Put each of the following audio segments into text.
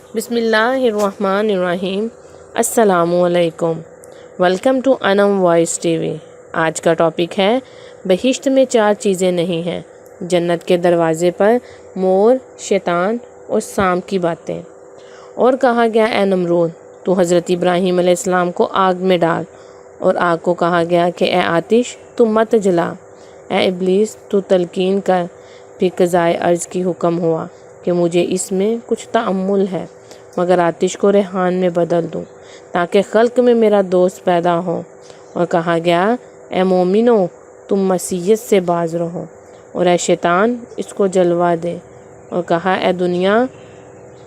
بسم اللہ الرحمن الرحیم۔ السلام علیکم، welcome to Anum voice TV وی۔ آج کا ٹاپک ہے بہشت میں 4 چیزیں نہیں ہیں، جنت کے دروازے پر مور، شیطان اور سانپ کی باتیں۔ اور کہا گیا اے نمرود، تو حضرت ابراہیم علیہ السلام کو آگ میں ڈال، اور آگ کو کہا گیا کہ اے آتش تو مت جلا، اے ابلیس تو تلقین کر۔ پھر قضائے ارض کی حکم ہوا کہ مجھے اس میں کچھ تأمل ہے، مگر آتش کو ریحان میں بدل دوں تاکہ خلق میں میرا دوست پیدا ہو۔ اور کہا گیا اے مومنو، تم مسیحیت سے باز رہو، اور اے شیطان اس کو جلوہ دے۔ اور کہا اے دنیا،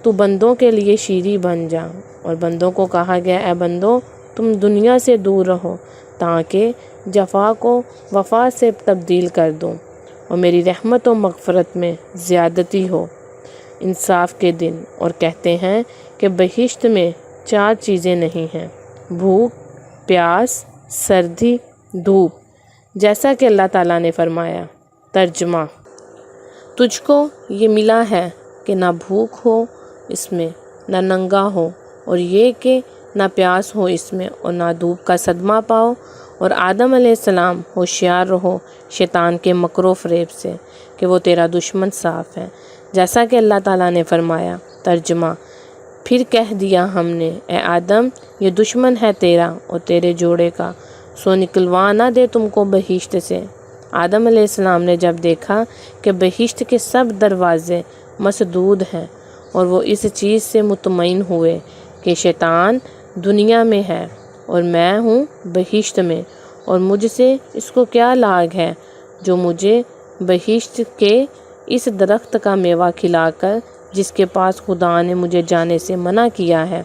تو بندوں کے لیے شیری بن جا، اور بندوں کو کہا گیا اے بندو، تم دنیا سے دور رہو تاکہ جفا کو وفا سے تبدیل کر دوں اور میری رحمت و مغفرت میں زیادتی ہو۔ انصاف کے دن۔ اور کہتے ہیں کہ بہشت میں 4 چیزیں نہیں ہیں، بھوک، پیاس، سردی، دھوپ، جیسا کہ اللہ تعالیٰ نے فرمایا۔ ترجمہ: تجھ کو یہ ملا ہے کہ نہ بھوک ہو اس میں، نہ ننگا ہو، اور یہ کہ نہ پیاس ہو اس میں، اور نہ دھوپ کا صدمہ پاؤ۔ اور آدم علیہ السلام، ہوشیار رہو شیطان کے مکر و فریب سے کہ وہ تیرا دشمن صاف ہے، جیسا کہ اللہ تعالیٰ نے فرمایا۔ ترجمہ: پھر کہہ دیا ہم نے اے آدم، یہ دشمن ہے تیرا اور تیرے جوڑے کا، سو نکلوا نہ دے تم کو بہشت سے۔ آدم علیہ السلام نے جب دیکھا کہ بہشت کے سب دروازے مسدود ہیں، اور وہ اس چیز سے مطمئن ہوئے کہ شیطان دنیا میں ہے اور میں ہوں بہشت میں، اور مجھ سے اس کو کیا لاگ ہے جو مجھے بہشت کے اس درخت کا میوہ کھلا کر، جس کے پاس خدا نے مجھے جانے سے منع کیا ہے،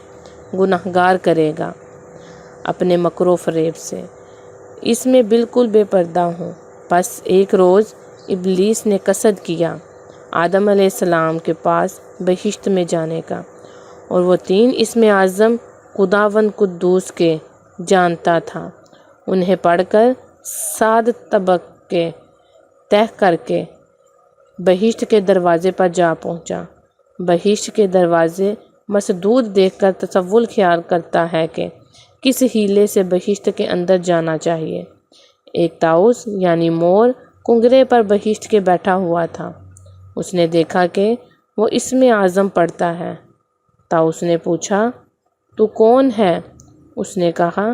گنہگار کرے گا اپنے مکر و فریب سے۔ اس میں بالکل بے پردہ ہوں۔ پس ایک روز ابلیس نے قصد کیا آدم علیہ السلام کے پاس بہشت میں جانے کا، اور وہ 3 اسم اعظم خداوند قدوس کے جانتا تھا۔ انہیں پڑھ کر 7 طبقے طے کر کے بہشت کے دروازے پر جا پہنچا۔ بہشت کے دروازے مسدود دیکھ کر تصور خیال کرتا ہے کہ کس ہیلے سے بہشت کے اندر جانا چاہیے۔ ایک طاؤس یعنی مور کنگرے پر بہشت کے بیٹھا ہوا تھا۔ اس نے دیکھا کہ وہ اسم اعظم پڑھتا ہے۔ طاؤس نے پوچھا تو کون ہے؟ اس نے کہا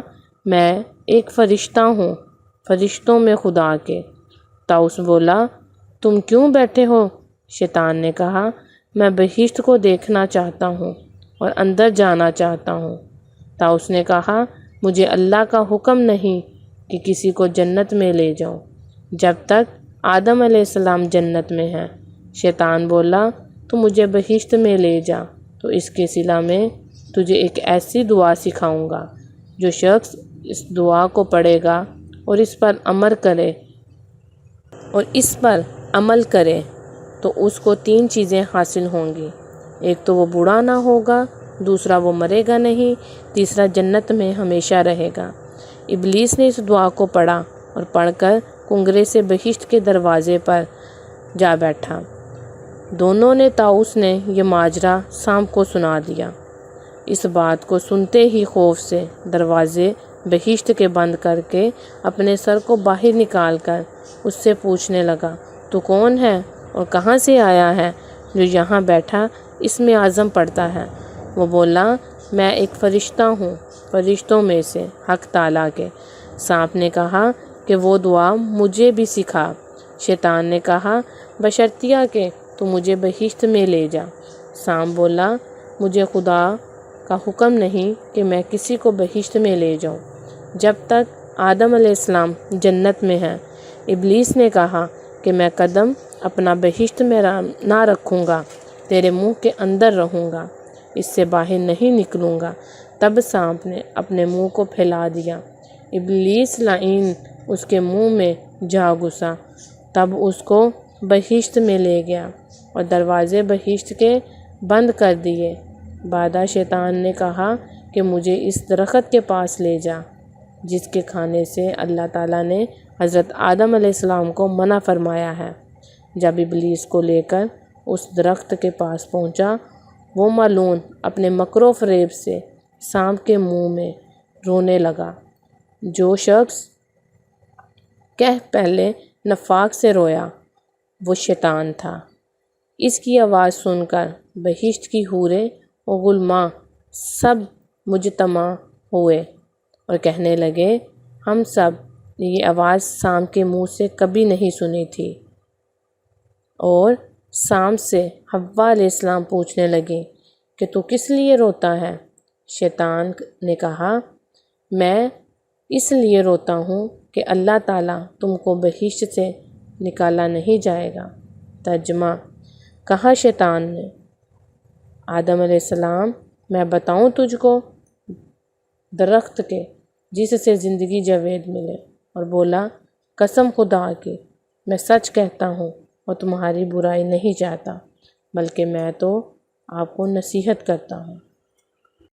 میں ایک فرشتہ ہوں، فرشتوں میں خدا کے۔ طاؤس بولا تم کیوں بیٹھے ہو؟ شیطان نے کہا میں بہشت کو دیکھنا چاہتا ہوں اور اندر جانا چاہتا ہوں۔ طاؤس نے کہا مجھے اللہ کا حکم نہیں کہ کسی کو جنت میں لے جاؤں جب تک آدم علیہ السلام جنت میں ہے۔ شیطان بولا تو مجھے بہشت میں لے جا تو اس کے صلہ میں تجھے ایک ایسی دعا سکھاؤں گا، جو شخص اس دعا کو پڑھے گا اور اس پر عمل کرے تو اس کو 3 چیزیں حاصل ہوں گی۔ ایک تو وہ بوڑھا نہ ہوگا، دوسرا وہ مرے گا نہیں، تیسرا جنت میں ہمیشہ رہے گا۔ ابلیس نے اس دعا کو پڑھا اور پڑھ کر کنگرے سے بہشت کے دروازے پر جا بیٹھا۔ دونوں نے طاؤس نے یہ ماجرا سانپ کو سنا دیا۔ اس بات کو سنتے ہی خوف سے دروازے بہشت کے بند کر کے اپنے سر کو باہر نکال کر اس سے پوچھنے لگا تو کون ہے اور کہاں سے آیا ہے جو یہاں بیٹھا اسم اعظم پڑھتا ہے؟ وہ بولا میں ایک فرشتہ ہوں، فرشتوں میں سے حق تعالیٰ کے۔ سانپ نے کہا کہ وہ دعا مجھے بھی سکھا۔ شیطان نے کہا بشرطیہ کہ تو مجھے بہشت میں لے جا۔ سانپ بولا مجھے خدا کا حکم نہیں کہ میں کسی کو بہشت میں لے جاؤں جب تک آدم علیہ السلام جنت میں ہے۔ ابلیس نے کہا کہ میں قدم اپنا بہشت میں نہ رکھوں گا، تیرے منہ کے اندر رہوں گا، اس سے باہر نہیں نکلوں گا۔ تب سانپ نے اپنے منہ کو پھیلا دیا، ابلیس لعین اس کے منہ میں جا گھسا، تب اس کو بہشت میں لے گیا اور دروازے بہشت کے بند کر دیے۔ بعد شیطان نے کہا کہ مجھے اس درخت کے پاس لے جا جس کے کھانے سے اللہ تعالیٰ نے حضرت آدم علیہ السلام کو منع فرمایا ہے۔ جب ابلیس کو لے کر اس درخت کے پاس پہنچا وہ ملعون اپنے مکر و فریب سے سانپ کے منہ میں رونے لگا۔ جو شخص پہلے نفاق سے رویا وہ شیطان تھا۔ اس کی آواز سن کر بہشت کی حوریں و غلماں سب مجتمع ہوئے اور کہنے لگے، ہم سب نے یہ آواز سانپ کے منہ سے کبھی نہیں سنی تھی۔ اور سانپ سے حوا علیہ السلام پوچھنے لگے کہ تو کس لیے روتا ہے؟ شیطان نے کہا، میں اس لیے روتا ہوں کہ اللہ تعالیٰ تم کو بہشت سے نکالا نہیں جائے گا۔ ترجمہ: کہا شیطان نے، آدم علیہ السلام، میں بتاؤں تجھ کو درخت کے جس سے زندگی جاوید ملے؟ اور بولا، قسم خدا کی میں سچ کہتا ہوں اور تمہاری برائی نہیں چاہتا، بلکہ میں تو آپ کو نصیحت کرتا ہوں۔